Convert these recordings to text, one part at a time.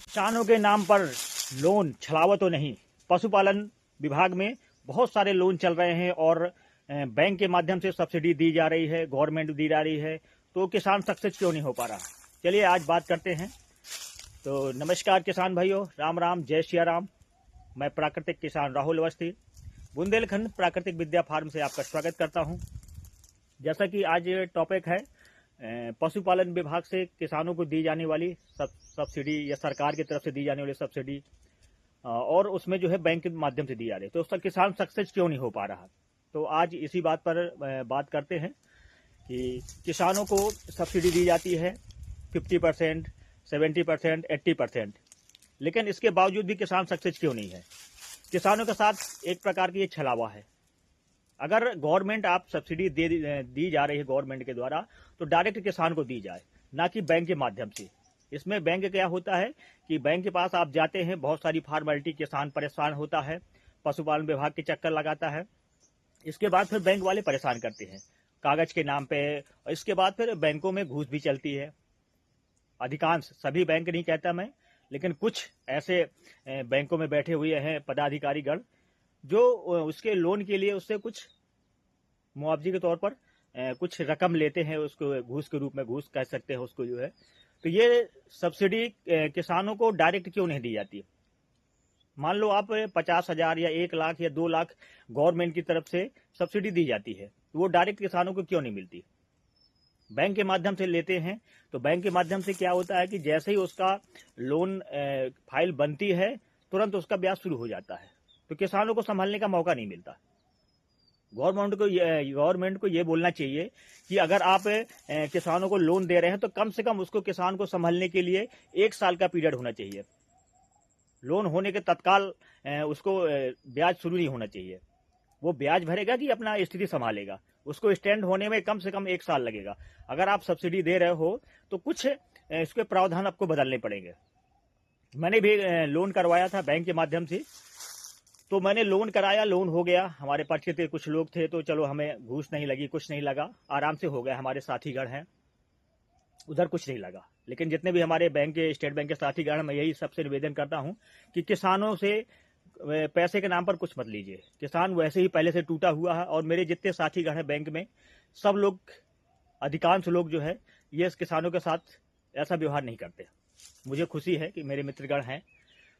किसानों के नाम पर लोन छलावा तो नहीं। पशुपालन विभाग में बहुत सारे लोन चल रहे हैं और बैंक के माध्यम से सब्सिडी दी जा रही है, गवर्नमेंट दी जा रही है, तो किसान सक्सेस क्यों नहीं हो पा रहा। चलिए आज बात करते हैं। तो नमस्कार किसान भाइयों, राम राम, जय सिया राम। मैं प्राकृतिक किसान राहुल अवस्थी बुंदेलखंड प्राकृतिक विद्या फार्म से आपका स्वागत करता हूं। जैसा कि आज टॉपिक है पशुपालन विभाग से किसानों को दी जाने वाली सब्सिडी या सरकार की तरफ से दी जाने वाली सब्सिडी, और उसमें जो है बैंक के माध्यम से दी जा रही है, तो उसका किसान सक्सेस क्यों नहीं हो पा रहा। तो आज इसी बात पर बात करते हैं कि किसानों को सब्सिडी दी जाती है 50%, 70%, 80%, लेकिन इसके बावजूद भी किसान सक्सेस क्यों नहीं है। किसानों के साथ एक प्रकार की ये छलावा है। अगर गवर्नमेंट आप सब्सिडी दी जा रही है गवर्नमेंट के द्वारा, तो डायरेक्ट किसान को दी जाए, ना कि बैंक के माध्यम से। इसमें बैंक क्या होता है कि बैंक के पास आप जाते हैं, बहुत सारी फॉर्मेलिटी, किसान परेशान होता है, पशुपालन विभाग के चक्कर लगाता है। इसके बाद फिर बैंक वाले परेशान करते हैं कागज के नाम पे, और इसके बाद फिर बैंकों में घूस भी चलती है। अधिकांश, सभी बैंक नहीं कहता मैं, लेकिन कुछ ऐसे बैंकों में बैठे हुए हैं पदाधिकारी गण जो उसके लोन के लिए उससे कुछ मुआवजे के तौर पर कुछ रकम लेते हैं, उसको घूस के रूप में, घूस कह सकते हैं उसको जो है। तो ये सब्सिडी किसानों को डायरेक्ट क्यों नहीं दी जाती। मान लो आप 50,000 या 1 लाख या 2 लाख गवर्नमेंट की तरफ से सब्सिडी दी जाती है, तो वो डायरेक्ट किसानों को क्यों नहीं मिलती। बैंक के माध्यम से लेते हैं, तो बैंक के माध्यम से क्या होता है कि जैसे ही उसका लोन फाइल बनती है, तुरंत उसका ब्याज शुरू हो जाता है, तो किसानों को संभालने का मौका नहीं मिलता। गवर्नमेंट को ये बोलना चाहिए कि अगर आप किसानों को लोन दे रहे हैं, तो कम से कम उसको, किसान को संभालने के लिए 1 साल का पीरियड होना चाहिए। लोन होने के तत्काल उसको ब्याज शुरू नहीं होना चाहिए। वो ब्याज भरेगा कि अपना स्थिति संभालेगा, उसको स्टैंड होने में कम से कम 1 साल लगेगा। अगर आप सब्सिडी दे रहे हो तो कुछ इसके प्रावधान आपको बदलने पड़ेंगे। मैंने भी लोन करवाया था बैंक के माध्यम से, तो मैंने लोन कराया, लोन हो गया। हमारे परिचित के कुछ लोग थे, तो चलो हमें घूस नहीं लगी, कुछ नहीं लगा, आराम से हो गया। हमारे साथीगण हैं, उधर कुछ नहीं लगा। लेकिन जितने भी हमारे बैंक के, स्टेट बैंक के साथीगण, मैं यही सबसे निवेदन करता हूं कि किसानों से पैसे के नाम पर कुछ मत लीजिए। किसान वैसे ही पहले से टूटा हुआ है, और मेरे जितने साथीगण हैं बैंक में, सब लोग, अधिकांश लोग जो है, ये इस किसानों के साथ ऐसा व्यवहार नहीं करते। मुझे खुशी है कि मेरे मित्रगण हैं।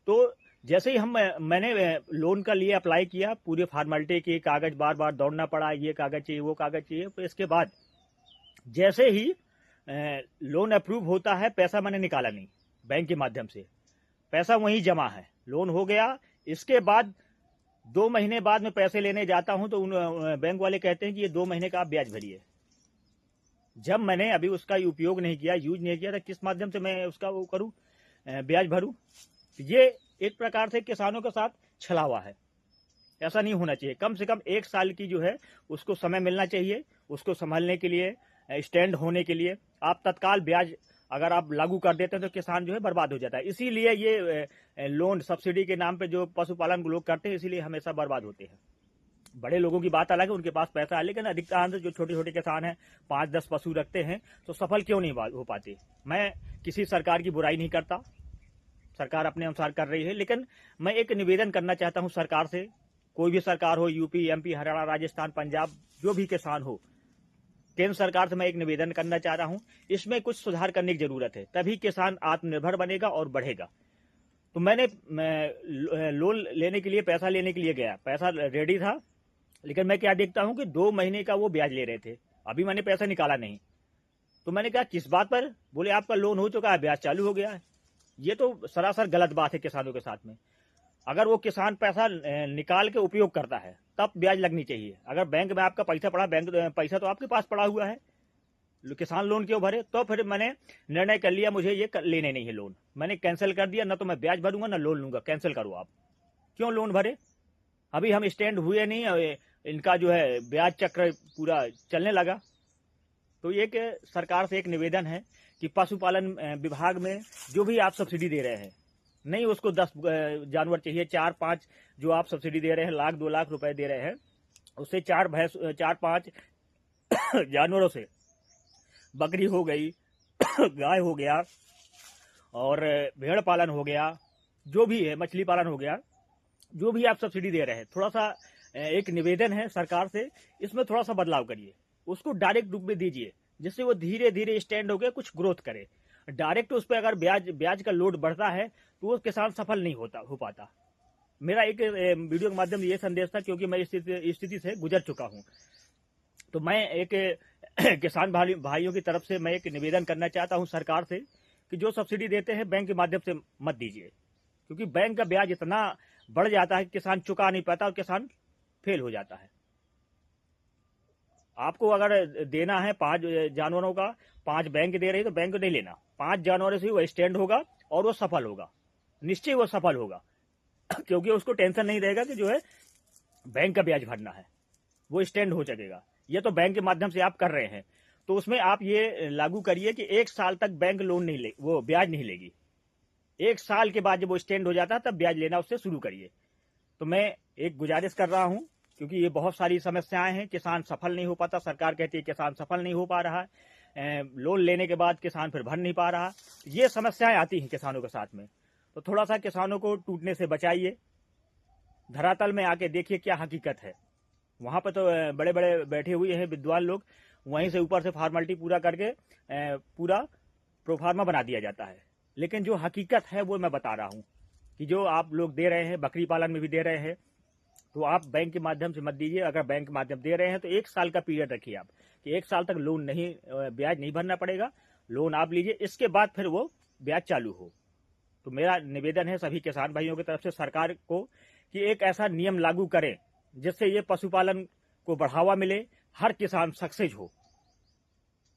तो जैसे ही मैंने लोन का लिए अप्लाई किया, पूरे फॉर्मेलिटी की, कागज बार बार दौड़ना पड़ा, ये कागज चाहिए, वो कागज चाहिए। तो इसके बाद जैसे ही लोन अप्रूव होता है, पैसा मैंने निकाला नहीं बैंक के माध्यम से, पैसा वहीं जमा है, लोन हो गया। इसके बाद 2 महीने बाद में पैसे लेने जाता हूं, तो बैंक वाले कहते हैं कि ये 2 महीने का आप ब्याज भरिए। जब मैंने अभी उसका उपयोग नहीं किया, यूज नहीं किया, तो किस माध्यम से मैं उसका वो करूं, ब्याज भरूं। ये एक प्रकार से किसानों के साथ छलावा है। ऐसा नहीं होना चाहिए। कम से कम 1 साल की जो है उसको समय मिलना चाहिए, उसको संभालने के लिए, स्टैंड होने के लिए। आप तत्काल ब्याज अगर आप लागू कर देते हैं, तो किसान जो है बर्बाद हो जाता है। इसीलिए ये लोन सब्सिडी के नाम पे जो पशुपालन लोग करते हैं, इसीलिए हमेशा बर्बाद होते हैं। बड़े लोगों की बात अलग है, उनके पास पैसा है, लेकिन अधिकांश जो छोटे छोटे किसान हैं, 5-10 पशु रखते हैं, तो सफल क्यों नहीं हो पाते। मैं किसी सरकार की बुराई नहीं करता, सरकार अपने अनुसार कर रही है, लेकिन मैं एक निवेदन करना चाहता हूं सरकार से। कोई भी सरकार हो, यूपी, एमपी, हरियाणा, राजस्थान, पंजाब, जो भी किसान हो, केंद्र सरकार से मैं एक निवेदन करना चाह रहा हूं, इसमें कुछ सुधार करने की जरूरत है, तभी किसान आत्मनिर्भर बनेगा और बढ़ेगा। तो मैंने लोन लेने के लिए, पैसा लेने के लिए गया, पैसा रेडी था, लेकिन मैं क्या देखता हूं कि 2 महीने का वो ब्याज ले रहे थे। अभी मैंने पैसा निकाला नहीं, तो मैंने कहा किस बात पर, बोले आपका लोन हो चुका है, ब्याज चालू हो गया है। ये तो सरासर गलत बात है किसानों के साथ में। अगर वो किसान पैसा निकाल के उपयोग करता है, तब ब्याज लगनी चाहिए। अगर बैंक में आपका पैसा पड़ा, बैंक पैसा तो आपके पास पड़ा हुआ है, किसान लोन क्यों भरे। तो फिर मैंने निर्णय कर लिया, मुझे ये लेने नहीं है लोन। मैंने कैंसिल कर दिया, ना तो मैं ब्याज भरूंगा, ना लोन लूंगा। कैंसिल करो आप, क्यों लोन भरे। अभी हम स्टैंड हुए नहीं, इनका जो है ब्याज चक्र पूरा चलने लगा। तो एक सरकार से एक निवेदन है कि पशुपालन विभाग में जो भी आप सब्सिडी दे रहे हैं, नहीं उसको 10 जानवर चाहिए, 4-5 जो आप सब्सिडी दे रहे हैं, 1-2 लाख रुपए दे रहे हैं, उससे 4-5 जानवरों से, बकरी हो गई, गाय हो गया, और भेड़ पालन हो गया, जो भी है, मछली पालन हो गया, जो भी आप सब्सिडी दे रहे हैं, थोड़ा सा एक निवेदन है सरकार से, इसमें थोड़ा सा बदलाव करिए, उसको डायरेक्ट रूप में दीजिए, जिससे वो धीरे धीरे स्टैंड होकर कुछ ग्रोथ करे। डायरेक्ट उस पर अगर ब्याज का लोड बढ़ता है तो वो किसान सफल नहीं हो पाता। मेरा एक वीडियो के माध्यम से ये संदेश था, क्योंकि मैं इस स्थिति से गुजर चुका हूं। तो मैं एक किसान भाइयों की तरफ से मैं एक निवेदन करना चाहता हूं सरकार से कि जो सब्सिडी देते हैं बैंक के माध्यम से मत दीजिए, क्योंकि बैंक का ब्याज इतना बढ़ जाता है कि किसान चुका नहीं पाता और किसान फेल हो जाता है। आपको अगर देना है 5 जानवरों का, 5 बैंक दे रही है तो बैंक को नहीं लेना, 5 जानवरों से वो स्टैंड होगा और वो सफल होगा, निश्चय वो सफल होगा। क्योंकि उसको टेंशन नहीं रहेगा कि जो है बैंक का ब्याज भरना है, वो स्टैंड हो सकेगा। ये तो बैंक के माध्यम से आप कर रहे हैं, तो उसमें आप ये लागू करिए कि 1 साल तक बैंक लोन नहीं ले, वो ब्याज नहीं लेगी। 1 साल के बाद जब वो स्टैंड हो जाता है तब ब्याज लेना उससे शुरू करिए। तो मैं एक गुजारिश कर रहा हूं, क्योंकि ये बहुत सारी समस्याएं हैं, किसान सफल नहीं हो पाता, सरकार कहती है किसान सफल नहीं हो पा रहा है, लोन लेने के बाद किसान फिर भर नहीं पा रहा, ये समस्याएं आती हैं किसानों के साथ में। तो थोड़ा सा किसानों को टूटने से बचाइए, धरातल में आके देखिए क्या हकीकत है। वहां पर तो बड़े बड़े बैठे हुए हैं विद्वान लोग, वहीं से ऊपर से फॉर्मेलिटी पूरा करके पूरा प्रोफार्मा बना दिया जाता है, लेकिन जो हकीकत है वो मैं बता रहा हूं कि जो आप लोग दे रहे हैं, बकरी पालन में भी दे रहे हैं, तो आप बैंक के माध्यम से मत दीजिए। अगर बैंक के माध्यम दे रहे हैं तो 1 साल का पीरियड रखिए आप, कि 1 साल तक लोन नहीं, ब्याज नहीं भरना पड़ेगा, लोन आप लीजिए, इसके बाद फिर वो ब्याज चालू हो। तो मेरा निवेदन है सभी किसान भाइयों की तरफ से सरकार को कि एक ऐसा नियम लागू करें जिससे ये पशुपालन को बढ़ावा मिले, हर किसान सक्सेस हो।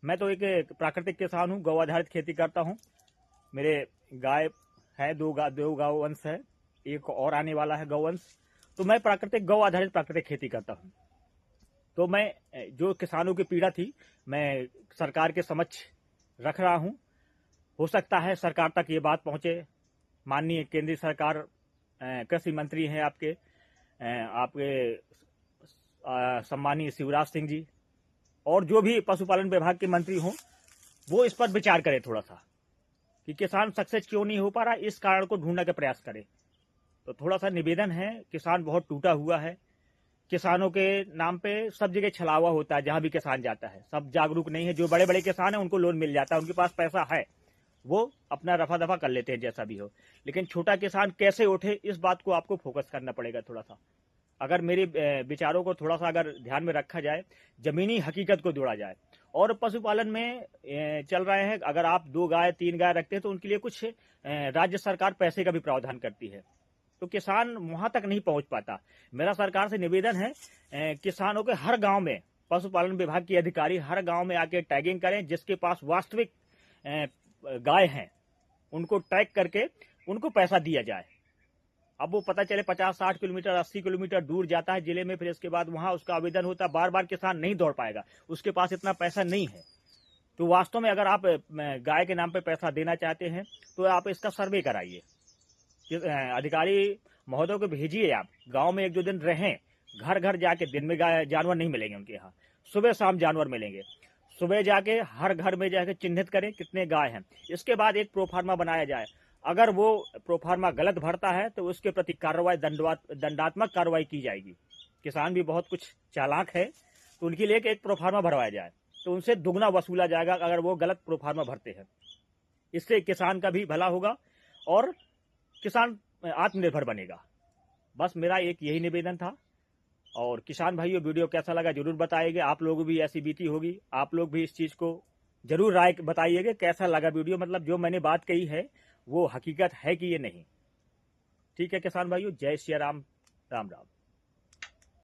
मैं तो एक प्राकृतिक किसान हूँ, गौ आधारित खेती करता हूँ, मेरे गाय है, 2 गौवंश है, एक और आने वाला है गौवंश। तो मैं गौ आधारित प्राकृतिक खेती करता हूँ। तो मैं जो किसानों की पीड़ा थी मैं सरकार के समक्ष रख रहा हूँ। हो सकता है सरकार तक ये बात पहुंचे। माननीय केंद्रीय सरकार कृषि मंत्री हैं आपके सम्मानीय शिवराज सिंह जी, और जो भी पशुपालन विभाग के मंत्री हों, वो इस पर विचार करें थोड़ा सा कि किसान सक्सेस क्यों नहीं हो पा रहा, इस कारण को ढूंढने का प्रयास करें। तो थोड़ा सा निवेदन है, किसान बहुत टूटा हुआ है, किसानों के नाम पे सब जगह छलावा होता है, जहां भी किसान जाता है सब जागरूक नहीं है। जो बड़े बड़े किसान हैं उनको लोन मिल जाता है, उनके पास पैसा है, वो अपना रफा दफा कर लेते हैं जैसा भी हो, लेकिन छोटा किसान कैसे उठे, इस बात को आपको फोकस करना पड़ेगा थोड़ा सा। अगर मेरे विचारों को थोड़ा सा अगर ध्यान में रखा जाए, जमीनी हकीकत को जोड़ा जाए, और पशुपालन में चल रहे हैं, अगर आप 2 गाय 3 गाय रखते हैं तो उनके लिए कुछ राज्य सरकार पैसे का भी प्रावधान करती है, तो किसान वहां तक नहीं पहुंच पाता। मेरा सरकार से निवेदन है, किसानों के हर गांव में पशुपालन विभाग के अधिकारी हर गांव में आके टैगिंग करें, जिसके पास वास्तविक गाय हैं उनको टैग करके उनको पैसा दिया जाए। अब वो पता चले 50-60 किलोमीटर 80 किलोमीटर दूर जाता है जिले में, फिर इसके बाद वहां उसका आवेदन होता है, बार बार किसान नहीं दौड़ पाएगा, उसके पास इतना पैसा नहीं है। तो वास्तव में अगर आप गाय के नाम पे पैसा देना चाहते हैं तो आप इसका सर्वे कराइए, अधिकारी महोदय को भेजिए, आप गांव में 1-2 दिन रहें, घर घर जाके, दिन में जानवर नहीं मिलेंगे उनके यहाँ, सुबह शाम जानवर मिलेंगे, सुबह जाके हर घर में जाके चिन्हित करें कितने गाय हैं, इसके बाद एक प्रोफार्मा बनाया जाए। अगर वो प्रोफार्मा गलत भरता है तो उसके प्रति कार्रवाई, दंडात्मक कार्रवाई की जाएगी। किसान भी बहुत कुछ चालाक है, तो उनके लिए एक प्रोफार्मा भरवाया जाए तो उनसे दुगना वसूला जाएगा अगर वो गलत प्रोफार्मा भरते हैं। इससे किसान का भी भला होगा और किसान आत्मनिर्भर बनेगा। बस मेरा एक यही निवेदन था। और किसान भाइयों, वीडियो कैसा लगा जरूर बताइएगा। आप लोगों भी ऐसी बीती होगी, आप लोग भी इस चीज को जरूर राय बताइएगा कैसा लगा वीडियो, मतलब जो मैंने बात कही है वो हकीकत है कि ये नहीं। ठीक है किसान भाइयों, जय श्री राम, राम राम।